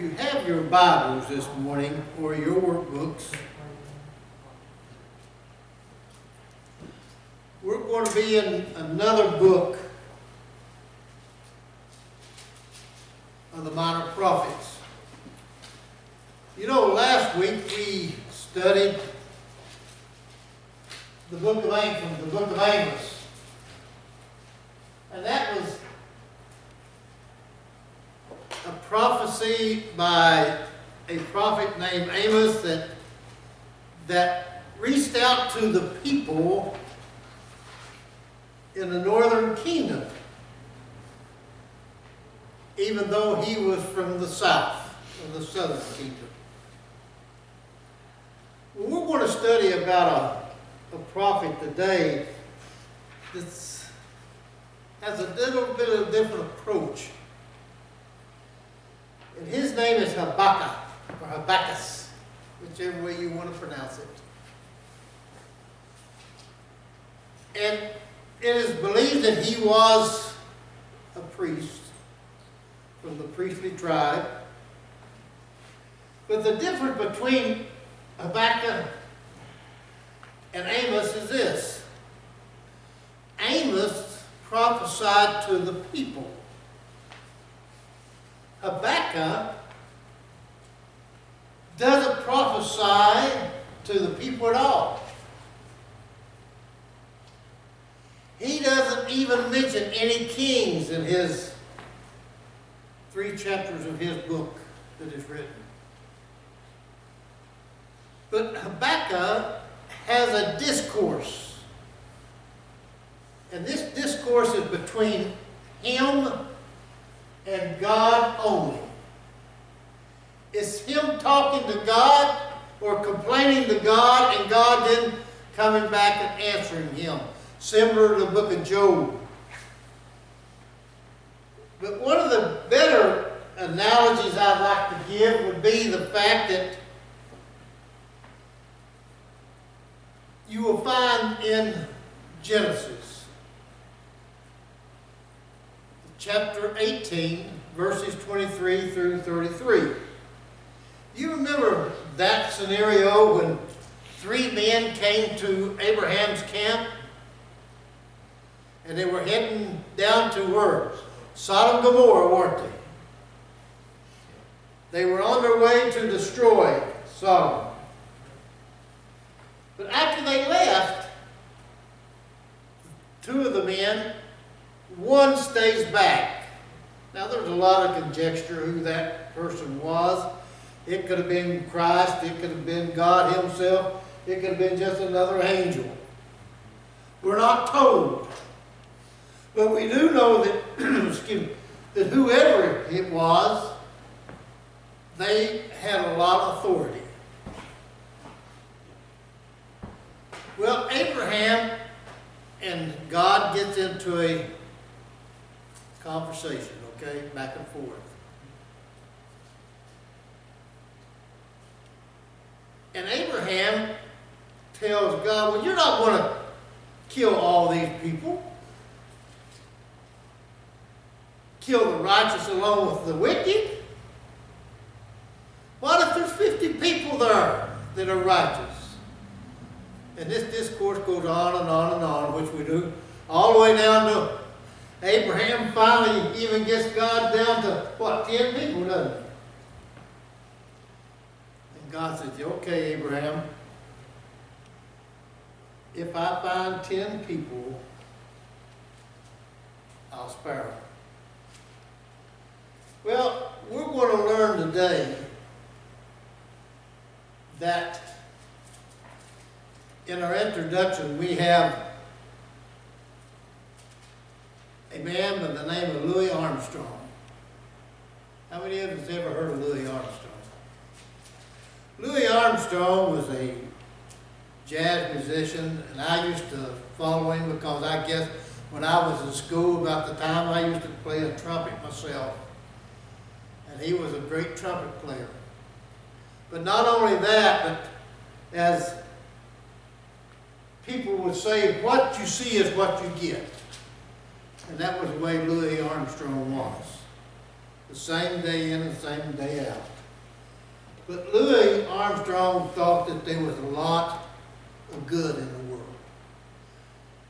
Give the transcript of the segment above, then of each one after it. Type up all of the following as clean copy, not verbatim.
you have your Bibles this morning or your workbooks, we're going to be in another book of the Minor Prophets. You know, last week we studied the book of Amos. And that was a prophecy by a prophet named Amos that reached out to the people in the northern kingdom, even though he was from the south, of the southern kingdom. Well, we're going to study about a prophet today that has a little bit of a different approach. And his name is Habakkuk, or Habakkuk, whichever way you want to pronounce it. And it is believed that he was a priest from the priestly tribe. But the difference between Habakkuk and Amos is this. Amos prophesied to the people. Habakkuk doesn't prophesy to the people at all. He doesn't even mention any kings in his 3 chapters of his book that is written. But Habakkuk has a discourse. And this discourse is between him and God only. It's him talking to God or complaining to God and God then coming back and answering him. Similar to the book of Job. But one of the better analogies I'd like to give would be the fact that you will find in Genesis chapter 18, verses 23 through 33. You remember that scenario when 3 men came to Abraham's camp and they were heading down to where? Sodom and Gomorrah, weren't they? They were on their way to destroy Sodom. But after they left, 2 of the men, one stays back. Now there's a lot of conjecture who that person was. It could have been Christ. It could have been God himself. It could have been just another angel. We're not told. But we do know that, excuse me, that whoever it was, they had a lot of authority. Well, Abraham and God gets into a conversation, okay, back and forth. And Abraham tells God, well, you're not going to kill all these people. Kill the righteous along with the wicked. What if there's 50 people there that are righteous? And this discourse goes on and on and on, which we do, all the way down to Abraham finally even gets God down to, 10 people, doesn't he? And God says, okay, Abraham, if I find 10 people, I'll spare them. Well, we're going to learn today that in our introduction we have a man by the name of Louis Armstrong. How many of us ever heard of Louis Armstrong? Louis Armstrong was a jazz musician, and I used to follow him because I guess when I was in school about the time I used to play a trumpet myself. And he was a great trumpet player. But not only that, but as people would say, what you see is what you get. And that was the way Louis Armstrong was. the same day in and the same day out. But Louis Armstrong thought that there was a lot of good in the world.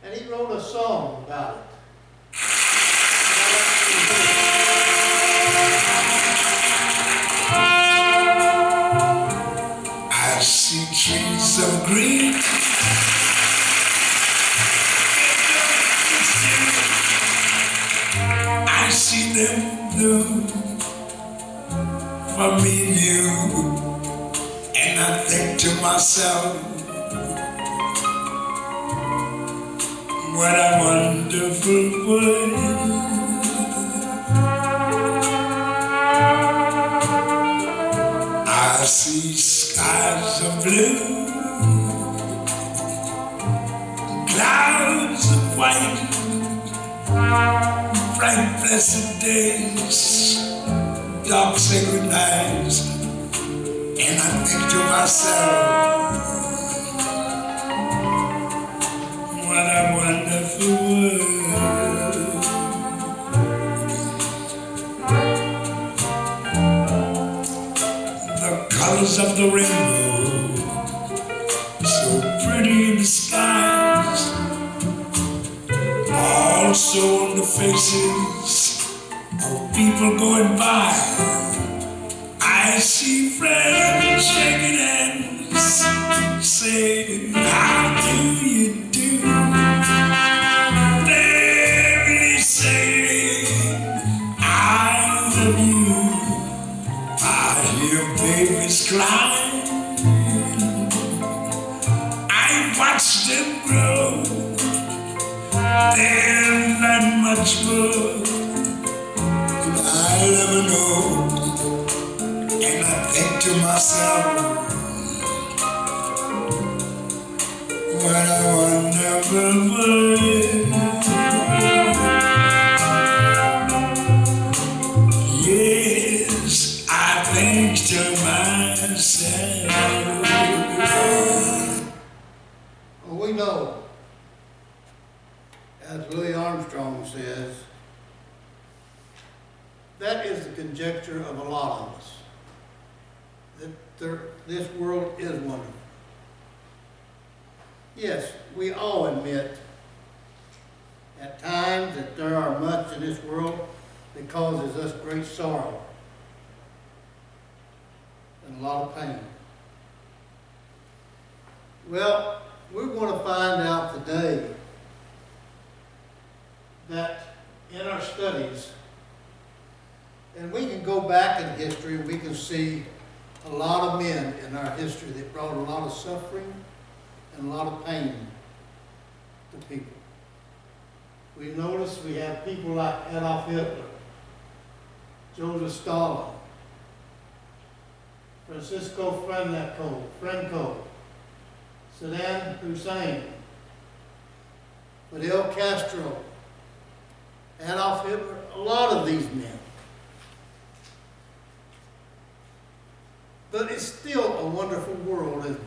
And he wrote a song about it. I see trees of green, I see them blue for me and you, and I think to myself, what a wonderful world. I see skies of blue, clouds of white, bright blessed days, dark sacred nights, and I think to myself, what a wonderful world. The colors of the rainbow, so pretty in the skies, also on the faces of people going by. I see friends shaking hands, saying, how do you do? They're really saying, I love you. I hear babies cry, I watch them grow, they're not much more than I'll ever know. And I think to myself, what a wonderful world. Yes, I think to myself. Well, we know, as Louis Armstrong says, that is the conjecture of a lot of us, that this world is wonderful. Yes, we all admit at times that there are much in this world that causes us great sorrow and a lot of pain. Well, we're going to find out today that in our studies, and we can go back in history and we can see a lot of men in our history that brought a lot of suffering and a lot of pain to people. We notice we have people like Adolf Hitler, Joseph Stalin, Francisco Franco, Saddam Hussein, Fidel Castro, Adolf Hitler, a lot of these men. But it's still a wonderful world, isn't it?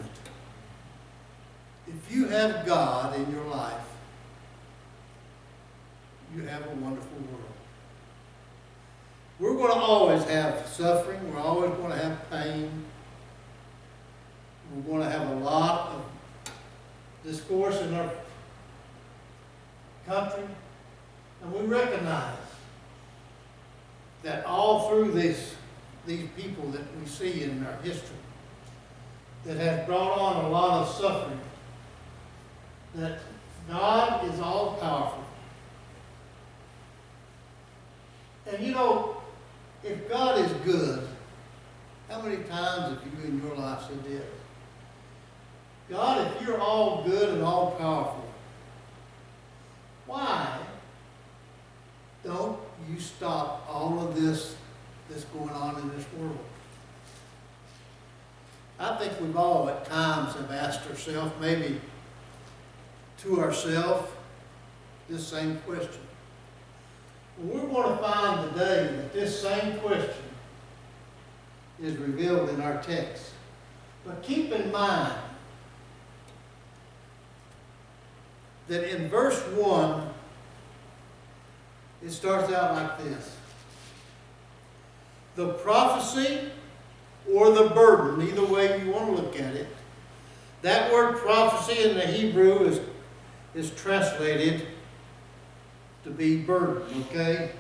If you have God in your life, you have a wonderful world. We're going to always have suffering. We're always going to have pain. We're going to have a lot of discourse in our country. And we recognize that all through these people that we see in our history that have brought on a lot of suffering, that God is all powerful. And you know, if God is good, how many times have you in your life said this? God, if you're all good and all powerful, why don't you stop all of this that's going on in this world? I think we've all at times have asked ourselves, maybe to ourselves, this same question. Well, we're going to find today that this same question is revealed in our text. But keep in mind that in verse 1, it starts out like this. the prophecy or the burden, either way you want to look at it. That word prophecy in the Hebrew is translated to be burden, okay?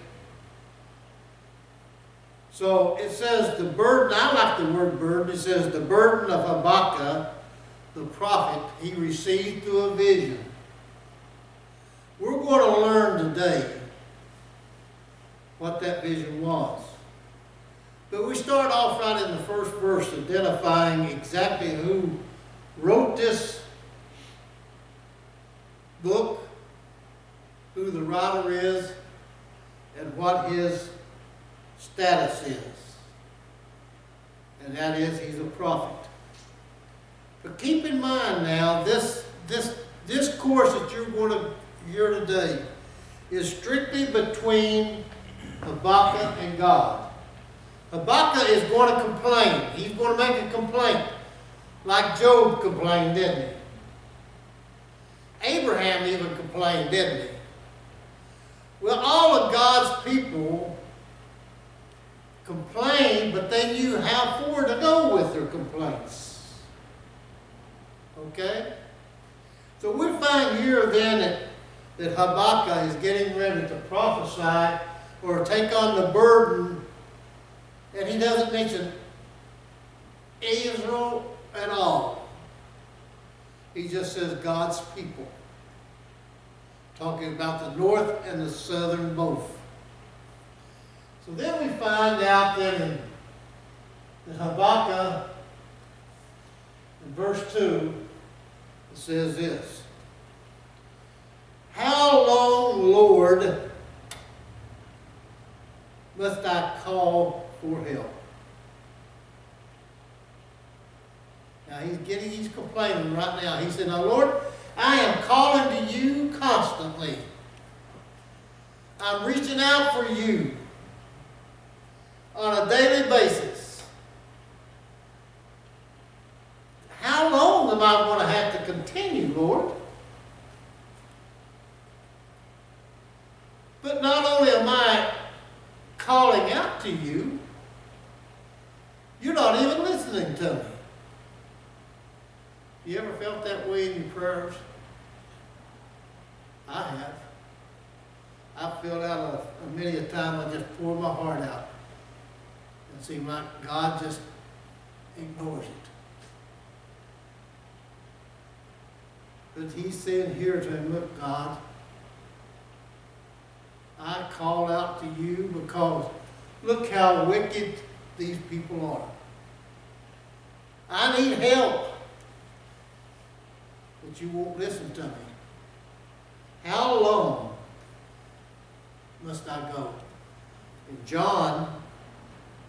So it says the burden, I like the word burden, it says the burden of Habakkuk, the prophet, he received through a vision. We're going to learn today what that vision was. But we start off right in the first verse identifying exactly who wrote this book, who the writer is, and what his status is. And that is, he's a prophet. But keep in mind now, this course that you're going to hear today is strictly between Habakkuk and God. Habakkuk is going to complain. He's going to make a complaint, like Job complained, didn't he? Abraham even complained, didn't he? Well, all of God's people complained, but they knew how far to go with their complaints. Okay? So we find here then that Habakkuk is getting ready to prophesy or take on the burden, and he doesn't mention Israel at all. He just says God's people, talking about the north and the southern both. So then we find out that in Habakkuk, in verse 2, it says this: "How long, Lord, must I call for help?" Now he's complaining right now. He said, "Now Lord, I am calling to you constantly. I'm reaching out for you on a daily basis. How long am I going to have to continue, Lord? But not only am I calling out to you, you're not even listening to me." You ever felt that way in your prayers? I have. I've filled out many a time I just pour my heart out. It seems like God just ignores it. But he's saying here to him, "Look, God, I call out to you because look how wicked these people are. I need help, but you won't listen to me. How long must I go?" In John,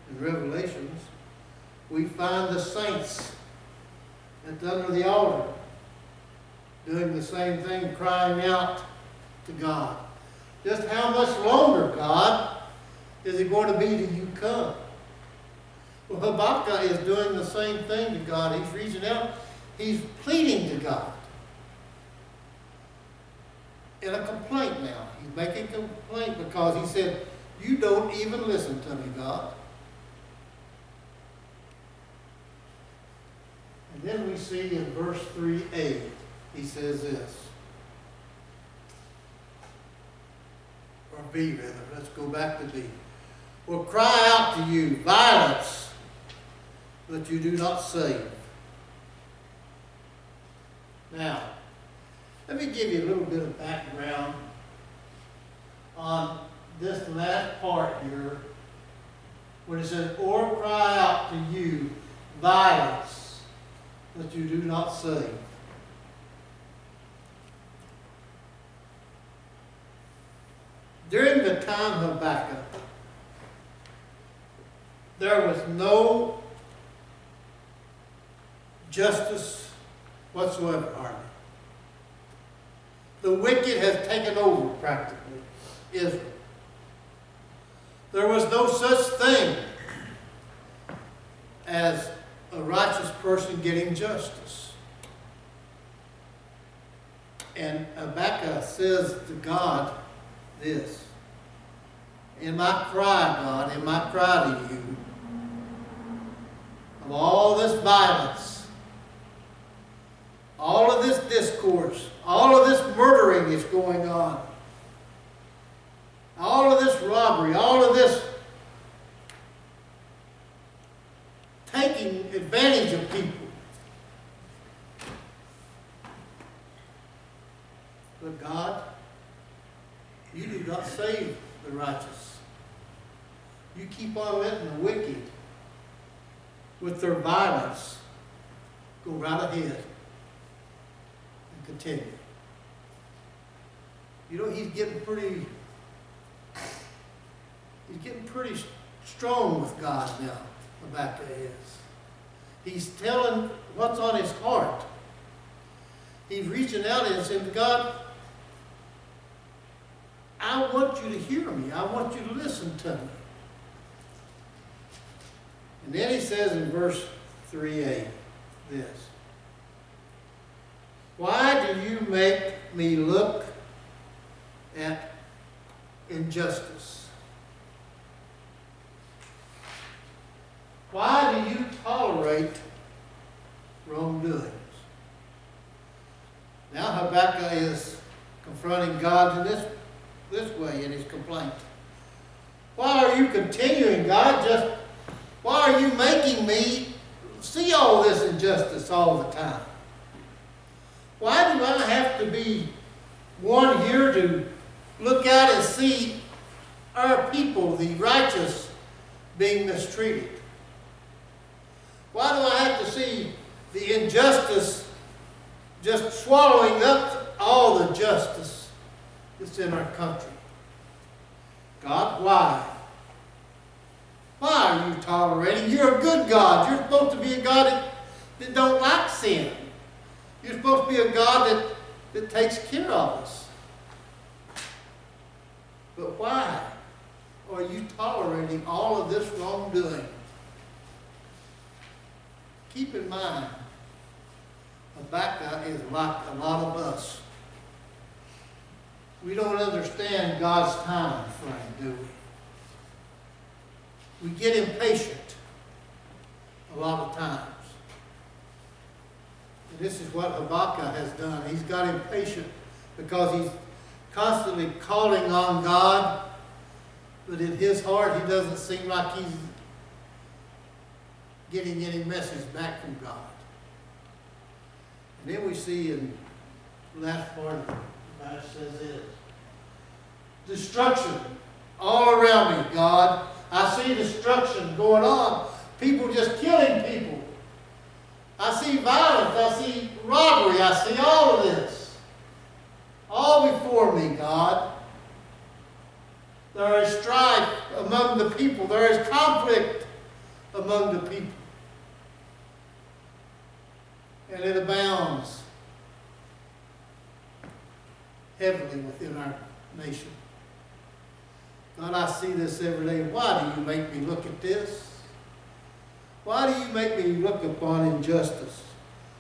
in Revelations, we find the saints under the altar doing the same thing, crying out to God. Just how much longer, God, is it going to be till you come? Well, Habakkuk is doing the same thing to God. He's reaching out. He's pleading to God. In a complaint now. He's making a complaint because he said, "You don't even listen to me, God." And then we see in verse 3a, he says this. Or B, rather. Let's go back to B. "Will cry out to you, violence, but you do not save." Now, let me give you a little bit of background on this last part here, where it says, "Or cry out to you, violence, but you do not save." During the time of Habakkuk, there was no justice whatsoever, hardly. The wicked has taken over, practically, Israel. There was no such thing as a righteous person getting justice. And Habakkuk says to God this: in my cry, God, in my cry to you, of all this violence, all of this discourse, all of this murdering is going on, all of this robbery, all of this taking advantage of people. But God, you do not save the righteous. You keep on letting the wicked, with their violence, go right ahead and continue. You know, he's getting pretty strong with God now, Habakkuk is. He's telling what's on his heart. He's reaching out and saying, God, I want you to hear me. I want you to listen to me. And then he says in verse 3a this: why do you make me look at injustice? Why do you tolerate wrongdoings? Now Habakkuk is confronting God in this way in his complaint. Why are you continuing, God? Why are you making me see all this injustice all the time? Why do I have to be one here to look out and see our people, the righteous, being mistreated? Why do I have to see the injustice just swallowing up all the justice that's in our country? God, why? Why are you tolerating? You're a good God. You're supposed to be a God that don't like sin. You're supposed to be a God that takes care of us. But why are you tolerating all of this wrongdoing? Keep in mind, Habakkuk is like a lot of us. We don't understand God's time frame, do we? We get impatient a lot of times. And this is what Habakkuk has done. He's got impatient because he's constantly calling on God, but in his heart he doesn't seem like he's getting any message back from God. And then we see in the last part of the verse says this: destruction all around me, God. I see destruction going on. People just killing people. I see violence. I see robbery. I see all of this. All before me, God. There is strife among the people. There is conflict among the people. And it abounds heavily within our nation. God, I see this every day. Why do you make me look at this? Why do you make me look upon injustice?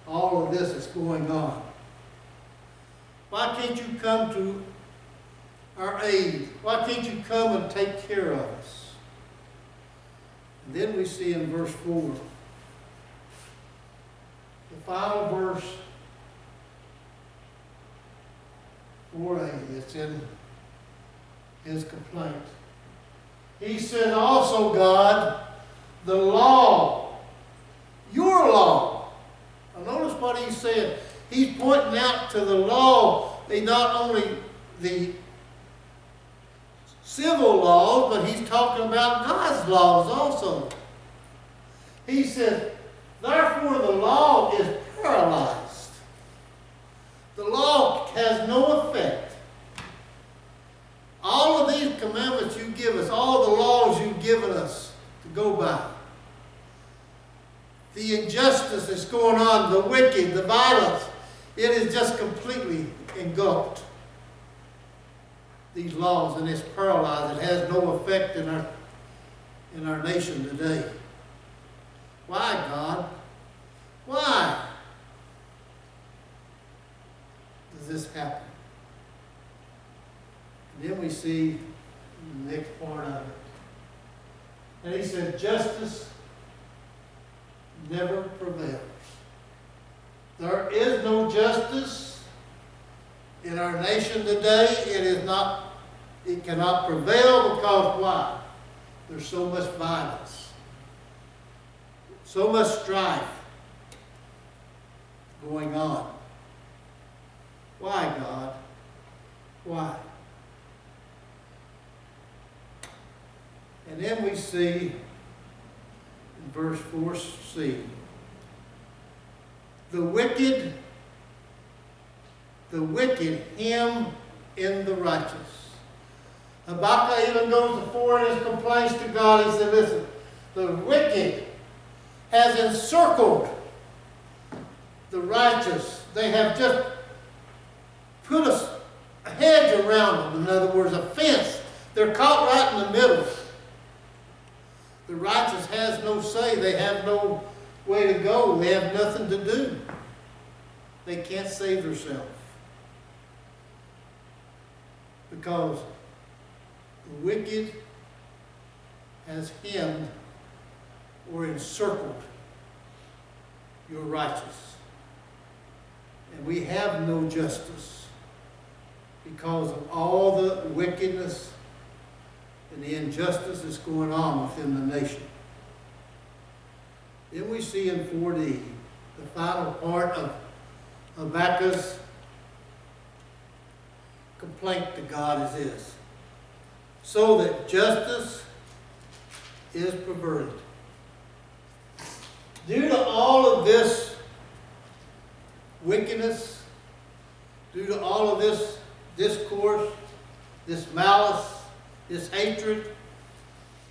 All of this is going on. Why can't you come to our aid? Why can't you come and take care of us? And then we see in verse 4, the final verse, 4a, it's in his complaint. He said also, God, the law, your law. Now notice what he said. He's pointing out to the law, not only the civil laws, but he's talking about God's laws also. He says, therefore the law is paralyzed. The law has no effect. All of these commandments you give us, all the laws you've given us to go by, the injustice that's going on, the wicked, the violence, it is just completely engulfed. These laws, and it's paralyzed. It has no effect in our nation today. Why, God? Why does this happen? And then we see in the next part of it. And he said, justice never prevails. There is no justice in our nation today. It cannot prevail because why? There's so much violence, so much strife going on. Why, God? Why? And then we see in verse 4c, the wicked him in the righteous. Habakkuk even goes before in his complaints to God. He said, listen, the wicked has encircled the righteous. They have just put a hedge around them. In other words, a fence. They're caught right in the middle. The righteous has no say. They have no way to go. They have nothing to do. They can't save themselves. Because the wicked has hemmed or encircled your righteous. And we have no justice because of all the wickedness and the injustice that's going on within the nation. Then we see in 4D, the final part of Habakkuk's complaint to God is this: so that justice is perverted. Due to all of this wickedness, due to all of this discourse, this malice, this hatred,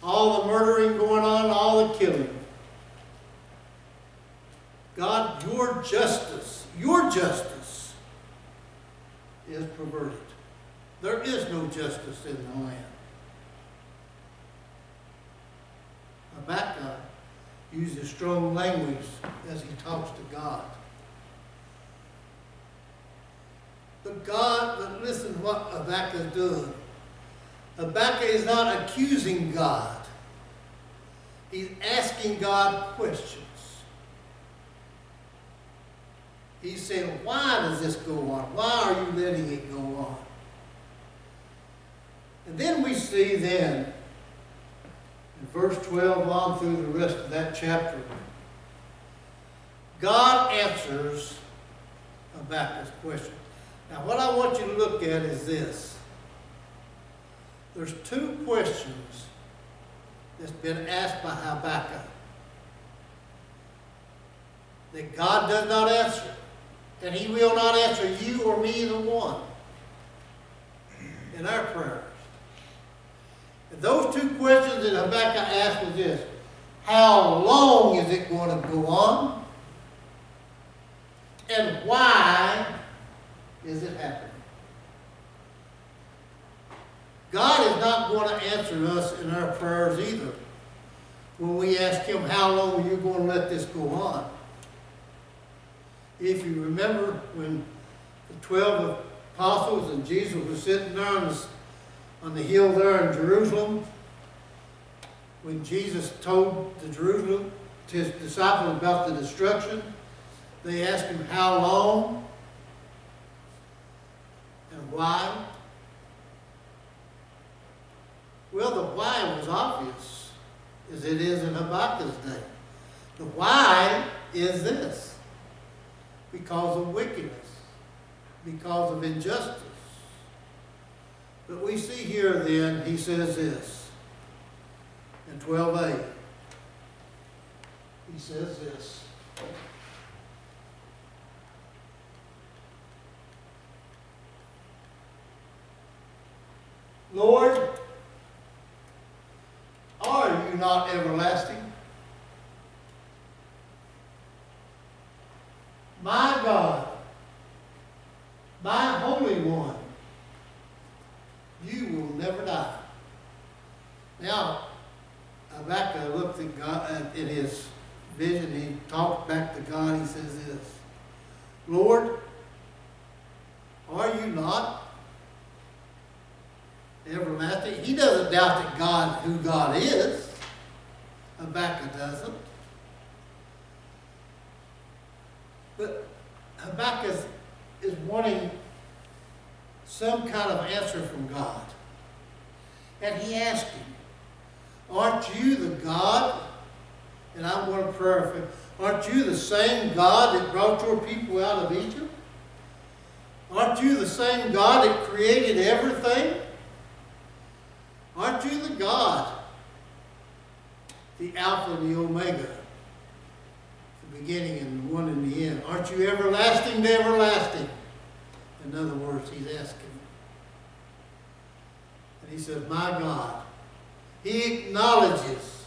all the murdering going on, all the killing, God, your justice is perverted. There is no justice in the land. Habakkuk uses strong language as he talks to God. But listen to what Habakkuk is doing. Habakkuk is not accusing God. He's asking God questions. He's saying, why does this go on? Why are you letting it go on? And then we see then, in verse 12 on through the rest of that chapter, God answers Habakkuk's question. Now what I want you to look at is this. There's two questions that's been asked by Habakkuk that God does not answer. And he will not answer you or me either one in our prayers. And those two questions that Habakkuk asked was this: how long is it going to go on? And why is it happening? God is not going to answer us in our prayers either when we ask him, how long are you going to let this go on? If you remember when the 12 apostles and Jesus was sitting there on the hill there in Jerusalem, when Jesus told to his disciples about the destruction, they asked him how long and why. Well, the why was obvious, as it is in Habakkuk's day. The why is this: because of wickedness, because of injustice. But we see here then, he says this, in 12a, he says this: Lord, are you not everlasting? My God, my Holy One, you will never die. Now, Habakkuk looked at God in his vision. He talked back to God. He says this: Lord, are you not everlasting. He doesn't doubt that God, who God is. Habakkuk doesn't. But Habakkuk is wanting some kind of answer from God. And he asked him, aren't you the God? And I'm going to pray for him. Aren't you the same God that brought your people out of Egypt? Aren't you the same God that created everything? Aren't you the God, the Alpha and the Omega, the beginning and the one and the end? Aren't you everlasting to everlasting? In other words, he's asking. And he says, my God. He acknowledges.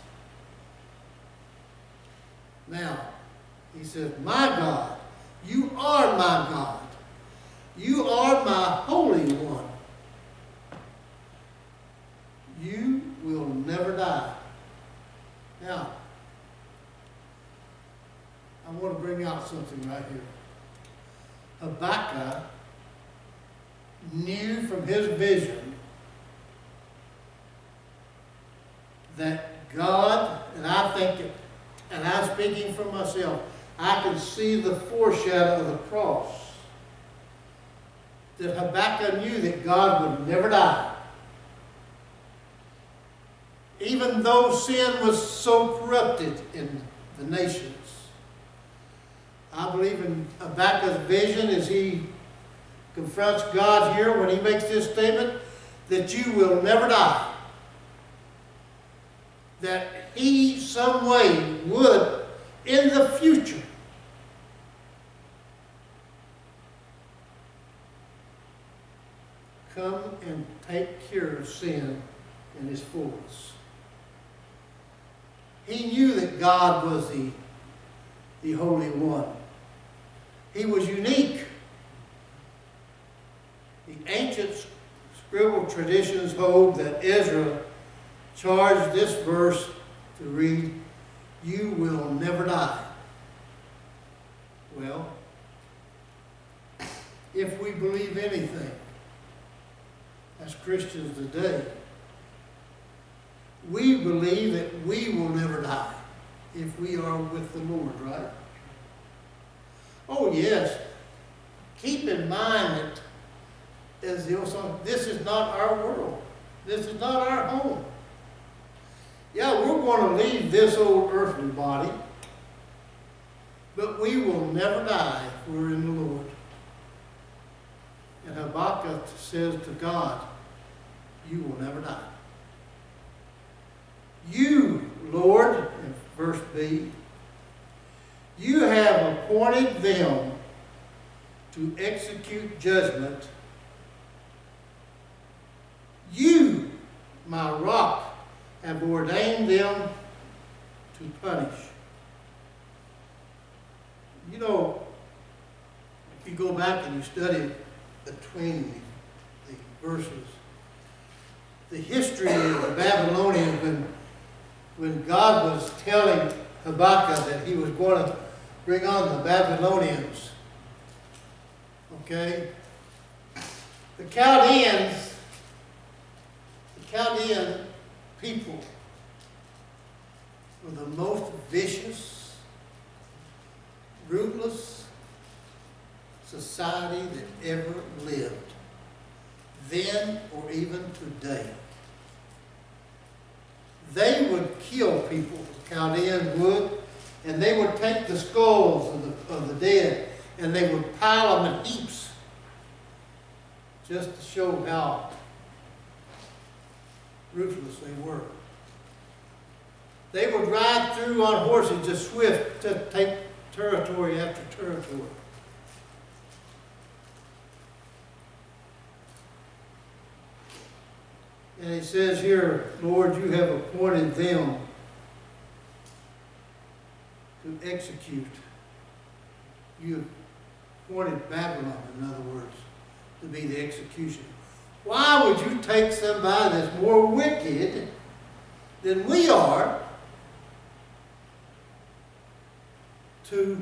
Now, he says, my God, you are my God. You are my Holy One. You will never die. Now, I want to bring out something right here. Habakkuk knew from his vision that God, and I think it, and I'm speaking for myself, I can see the foreshadow of the cross. That Habakkuk knew that God would never die. Even though sin was so corrupted in the nations. I believe in Habakkuk's vision as he confronts God here when he makes this statement, that you will never die. That he some way would, in the future, come and take care of sin in his fullness. He knew that God was the Holy One. He was unique. The ancient scribal traditions hold that Ezra charged this verse to read, you will never die. Well, if we believe anything as Christians today, we believe that we will never die if we are with the Lord, right? Oh yes, keep in mind that, as the old song, this is not our world. This is not our home. Yeah, we're going to leave this old earthly body, but we will never die if we're in the Lord. And Habakkuk says to God, you will never die. You, Lord, in verse B, you have appointed them to execute judgment. You, my rock, have ordained them to punish. You know, if you go back and you study between the verses, the history of the Babylonians, when God was telling Habakkuk that he was going to bring on the Babylonians, okay? The Chaldean people were the most vicious, ruthless society that ever lived, then or even today. They would kill people, the Chaldeans would, and they would take the skulls of the dead and they would pile them in heaps just to show how ruthless they were. They would ride through on horses just swift to take territory after territory. And it says here, Lord, you have appointed them to execute. You have appointed Babylon, in other words, to be the executioner. Why would you take somebody that's more wicked than we are to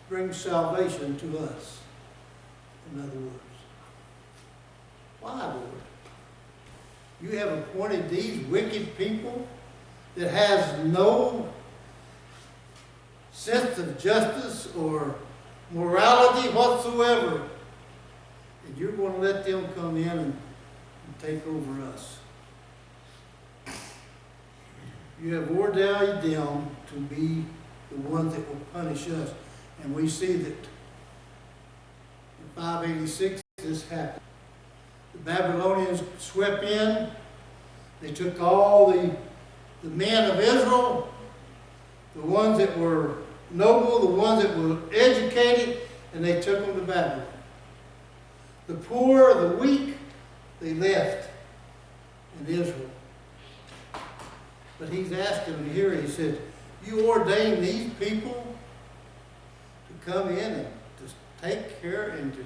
bring salvation to us? In other words, why, Lord? You have appointed these wicked people that has no sense of justice or morality whatsoever. And you're going to let them come in and take over us. You have ordained them to be the ones that will punish us. And we see that in 586 this happened. The Babylonians swept in. They took all the men of Israel, the ones that were noble, the ones that were educated, and they took them to Babylon. The poor, the weak, they left in Israel. But he's asking them here, he said, you ordain these people to come in and to take care and to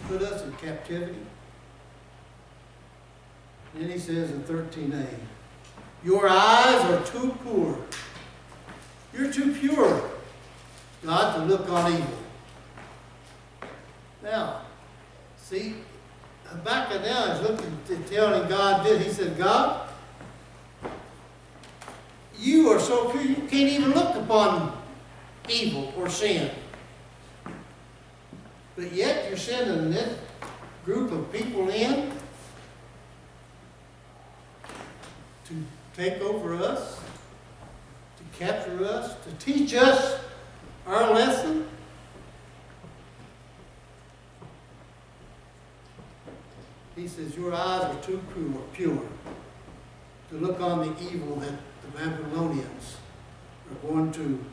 put us in captivity. Then he says in 13a, your eyes are too poor. You're too pure, God, to look on evil. Now, see, Habakkuk now is looking to telling God this. He said, God, you are so pure, you can't even look upon evil or sin. But yet you're sending this group of people in to take over us, to capture us, to teach us our lesson. He says, your eyes are too pure to look on the evil that the Babylonians are going to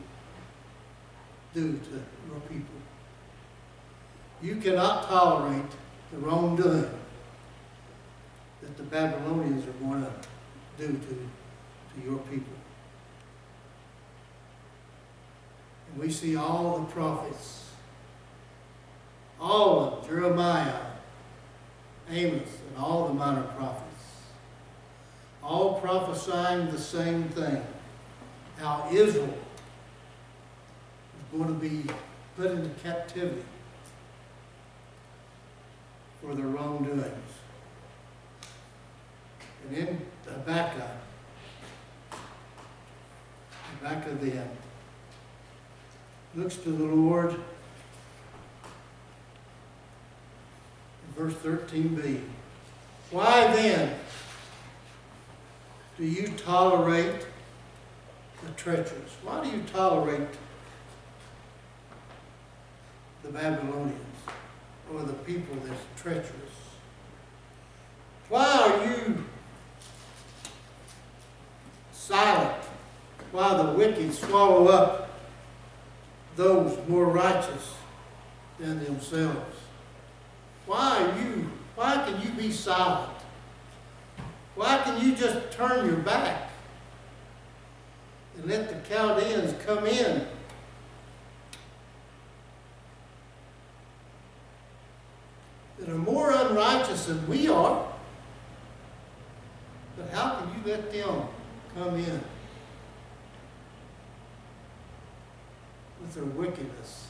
do to your people. You cannot tolerate the wrongdoing that the Babylonians are going to do to your people. And we see all the prophets, all of Jeremiah, Amos, and all the minor prophets, all prophesying the same thing, how Israel is going to be put into captivity for their wrongdoings. And then Habakkuk then looks to the Lord in verse 13b. Why then do you tolerate the treacherous? Why do you tolerate the Babylonians or the people that's treacherous? Why are you silent while the wicked swallow up those more righteous than themselves? Why can you be silent? Why can you just turn your back and let the Chaldeans come in that are more unrighteous than we are? But how can you let them come in with their wickedness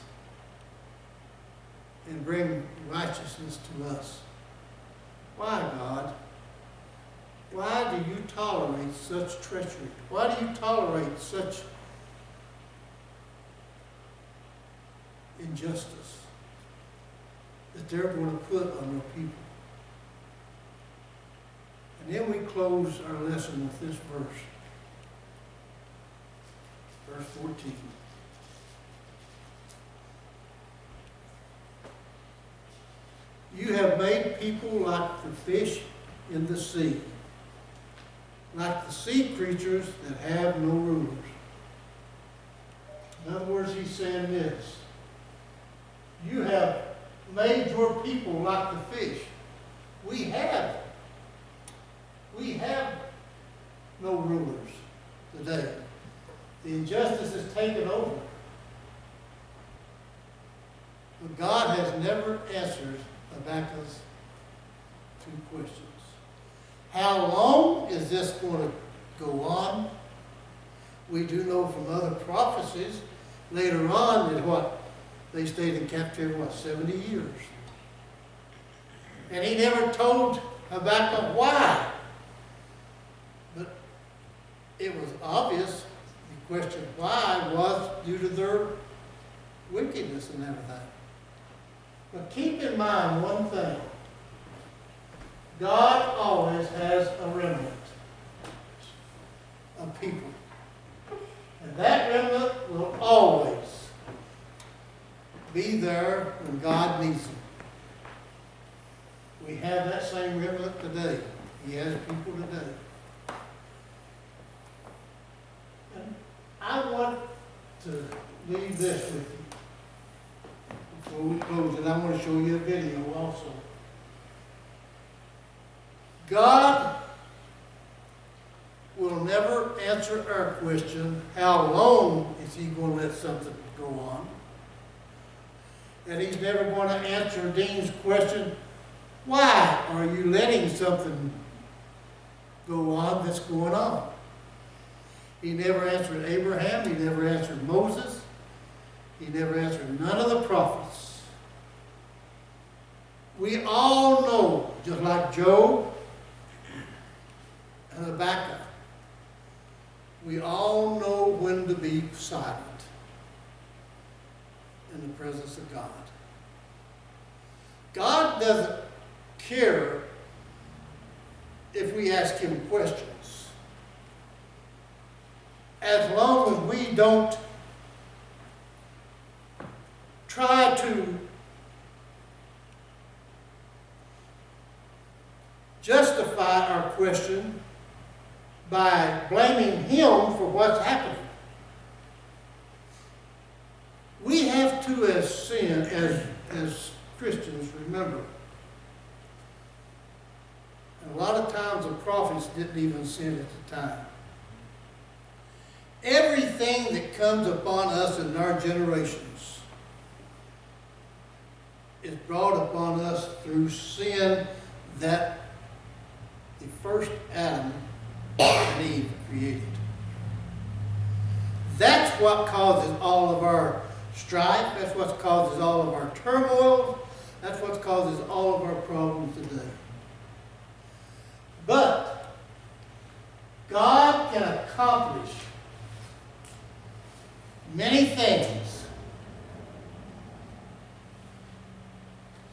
and bring righteousness to us? Why, God? Why do you tolerate such treachery? Why do you tolerate such injustice that they're going to put on your people? And then we close our lesson with this verse. Verse 14. You have made people like the fish in the sea, like the sea creatures that have no rulers. In other words, he's saying this. You have made your people like the fish. We have no rulers today. The injustice has taken over. But God has never answered Habakkuk's two questions. How long is this going to go on? We do know from other prophecies later on that they stayed in captivity, 70 years. And he never told Habakkuk, why? But it was obvious. The question why was due to their wickedness and everything. But keep in mind one thing. God always has a remnant of people. And that remnant will always be there when God needs them. We have that same remnant today. He has people today. And I want to leave this with you. Before we close it, I want to show you a video also. God will never answer our question, how long is he going to let something go on? And he's never going to answer Dean's question, why are you letting something go on that's going on? He never answered Abraham, he never answered Moses, he never answered none of the prophets. We all know, just like Job and Habakkuk, we all know when to be silent in the presence of God. God doesn't care if we ask him questions, as long as we don't try to justify our question by blaming him for what's happening. We have to, as Christians, remember, and a lot of times the prophets didn't even sin at the time. Everything that comes upon us in our generations is brought upon us through sin that the first Adam and Eve created. That's what causes all of our strife. That's what causes all of our turmoil. That's what causes all of our problems today. But God can accomplish many things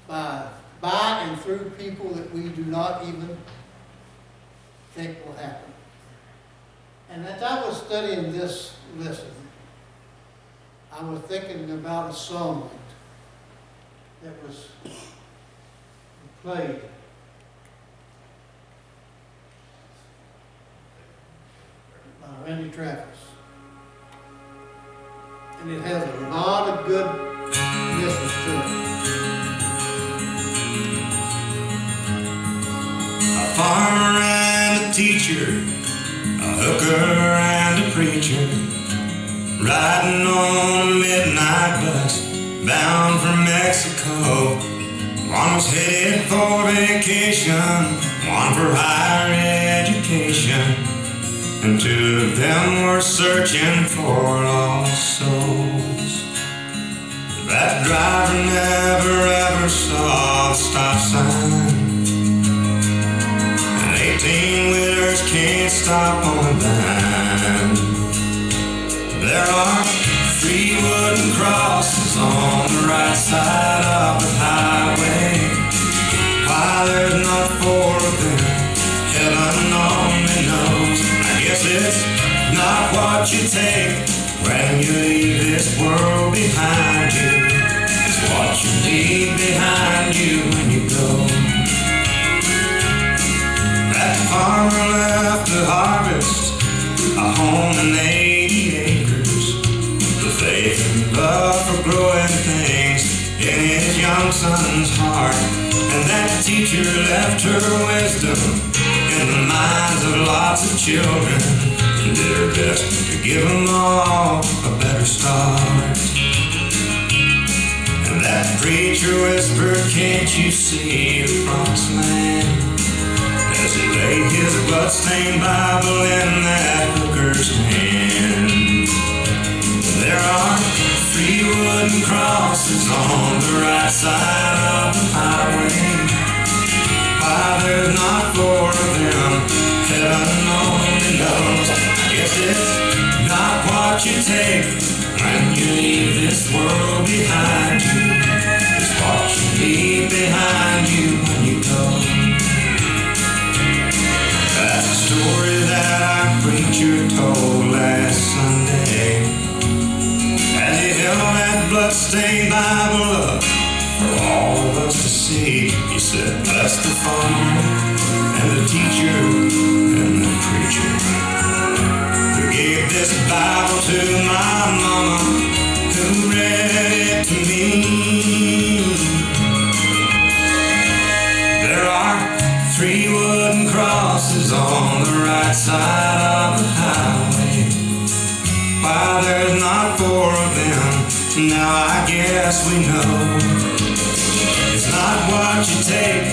by and through people that we do not even think will happen. And as I was studying this lesson, I was thinking about a song that was played. By Randy Travis. And it has a lot of good message to it. A farmer and a teacher, a hooker and a preacher, riding on a midnight bus bound for Mexico. One was headed for vacation, one for higher education, and two of them were searching for lost souls. That driver never ever saw the stop sign, and 18-wheelers can't stop on a dime. There are 3 wooden crosses on the right side of the highway. Why there's not 4 of them, heaven only knows. I guess it's not what you take when you leave this world behind you. It's what you leave behind you when you go. That farmer left to harvest a home and 80 acres, the faith and love for growing things in his young son's heart. And that teacher left her wisdom in the minds of lots of children, and did her best to give them all a better start. And that preacher whispered, can't you see the promised land, as he laid his bloodstained Bible in that hooker's hand. There are 3 wooden crosses on the right side of the highway. Why there's not take when you leave this world behind you. It's what you leave behind you when you go. That's a story that our preacher told last Sunday as he held that bloodstained Bible up for all of us to see. He said, bless the farmer and the teacher and the preacher who gave this Bible to my mama, who read it to me. There are 3 wooden crosses on the right side of the highway. Why there's not 4 of them, now I guess we know. It's not what you take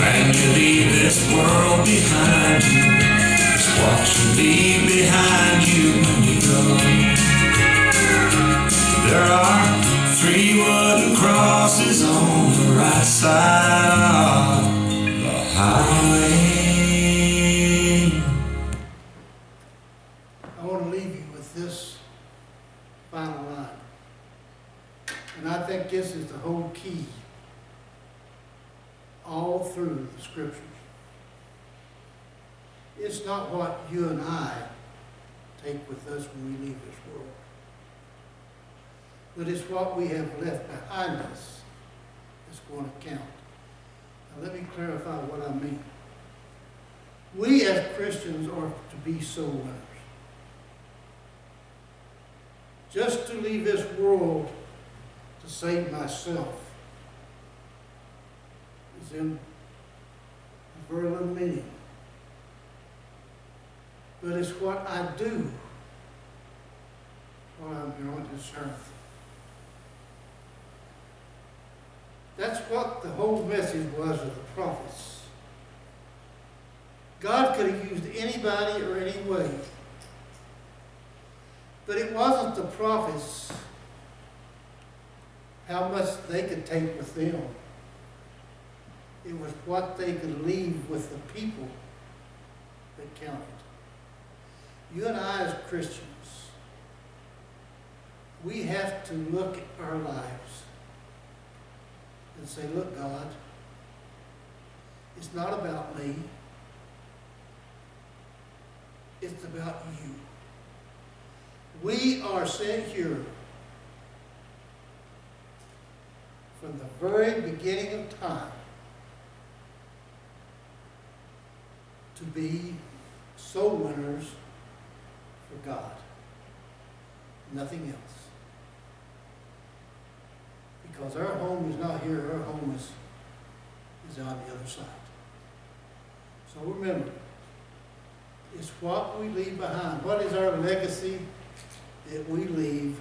when you leave this world behind you. It's what you leave behind you when you go. There are 3 wooden crosses on the right side of the highway. I want to leave you with this final line. And I think this is the whole key all through the scriptures. It's not what you and I take with us when we leave this world, but it's what we have left behind us that's going to count. Now let me clarify what I mean. We as Christians are to be soul winners. Just to leave this world to save myself is in very little meaning. But it's what I do while I'm here on this earth. That's what the whole message was of the prophets. God could have used anybody or any way. But it wasn't the prophets, how much they could take with them. It was what they could leave with the people that counted. You and I as Christians, we have to look at our lives and say, look, God, it's not about me. It's about you. We are sent here from the very beginning of time to be soul winners for God. Nothing else. Because our home is not here, our home is on the other side. So remember, it's what we leave behind. What is our legacy that we leave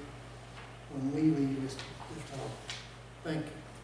when we leave this world? Thank you.